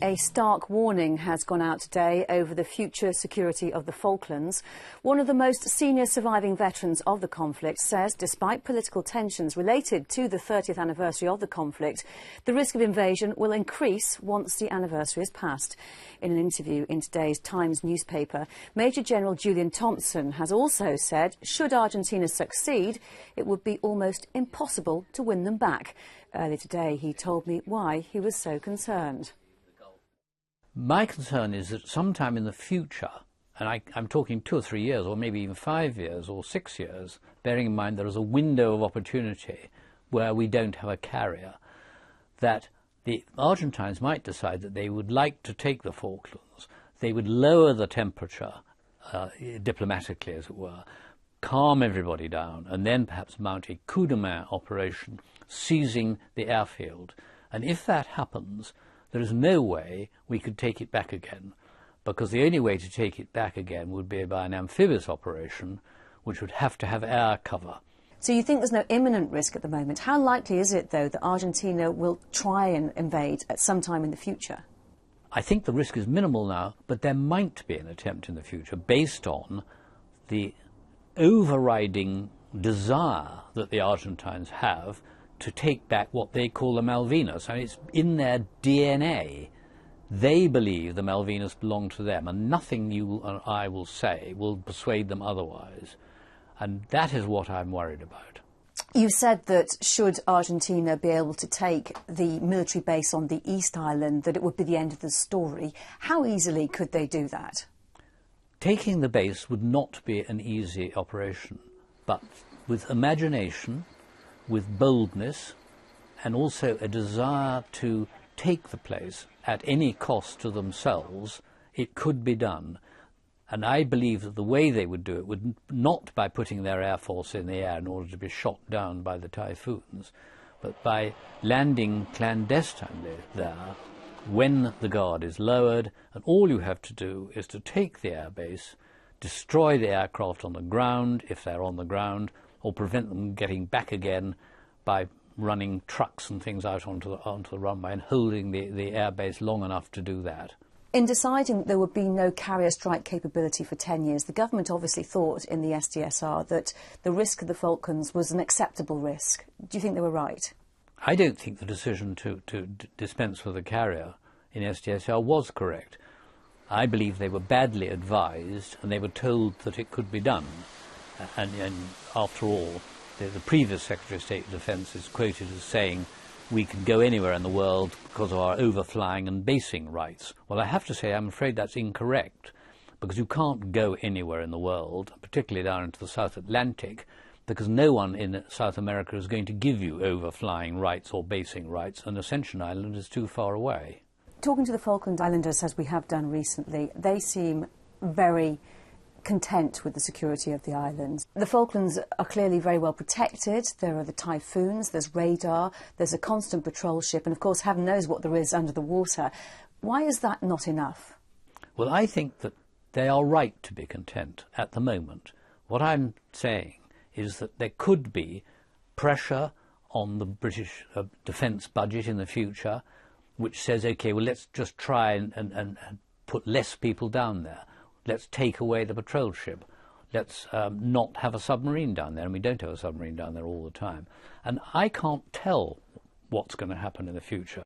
A stark warning has gone out today over the future security of the Falklands. One of the most senior surviving veterans of the conflict says despite political tensions related to the 30th anniversary of the conflict, the risk of invasion will increase once the anniversary is passed. In an interview in today's Times newspaper, Major General Julian Thompson has also said should Argentina succeed, it would be almost impossible to win them back. Earlier today, he told me why he was so concerned. My concern is that sometime in the future, and I'm talking 2 or 3 years, or maybe even 5 years or 6 years, bearing in mind there is a window of opportunity where we don't have a carrier, that the Argentines might decide that they would like to take the Falklands. They would lower the temperature, diplomatically as it were, calm everybody down, and then perhaps mount a coup de main operation, seizing the airfield. And if that happens, there is no way we could take it back again, because the only way to take it back again would be by an amphibious operation, which would have to have air cover. So you think there's no imminent risk at the moment. How likely is it, though, that Argentina will try and invade at some time in the future? I think the risk is minimal now, but there might be an attempt in the future based on the overriding desire that the Argentines have to take back what they call the Malvinas. I mean, it's in their DNA. They believe the Malvinas belong to them, and nothing you and I will say will persuade them otherwise. And that is what I'm worried about. You said that should Argentina be able to take the military base on the East Island, that it would be the end of the story. How easily could they do that? Taking the base would not be an easy operation, but with imagination, with boldness, and also a desire to take the place at any cost to themselves, it could be done. And I believe that the way they would do it would not by putting their air force in the air in order to be shot down by the typhoons, but by landing clandestinely there when the guard is lowered, and all you have to do is to take the airbase, destroy the aircraft on the ground if they're on the ground, or prevent them getting back again by running trucks and things out onto the runway and holding the airbase long enough to do that. In deciding that there would be no carrier strike capability for 10 years, the government obviously thought in the SDSR that the risk of the Falklands was an acceptable risk. Do you think they were right? I don't think the decision to dispense with a carrier in SDSR was correct. I believe they were badly advised and they were told that it could be done. And after all, the previous Secretary of State of Defence is quoted as saying we can go anywhere in the world because of our overflying and basing rights. Well, I have to say I'm afraid that's incorrect, because you can't go anywhere in the world, particularly down into the South Atlantic, because no one in South America is going to give you overflying rights or basing rights, and Ascension Island is too far away. Talking to the Falkland Islanders, as we have done recently, they seem very content with the security of the islands. The Falklands are clearly very well protected. There are the typhoons, there's radar, there's a constant patrol ship, and of course heaven knows what there is under the water. Why is that not enough? Well, I think that they are right to be content at the moment. What I'm saying is that there could be pressure on the British defence budget in the future, which says, OK, well, let's just try and put less people down there. Let's take away the patrol ship. Let's not have a submarine down there, and we don't have a submarine down there all the time. And I can't tell what's going to happen in the future.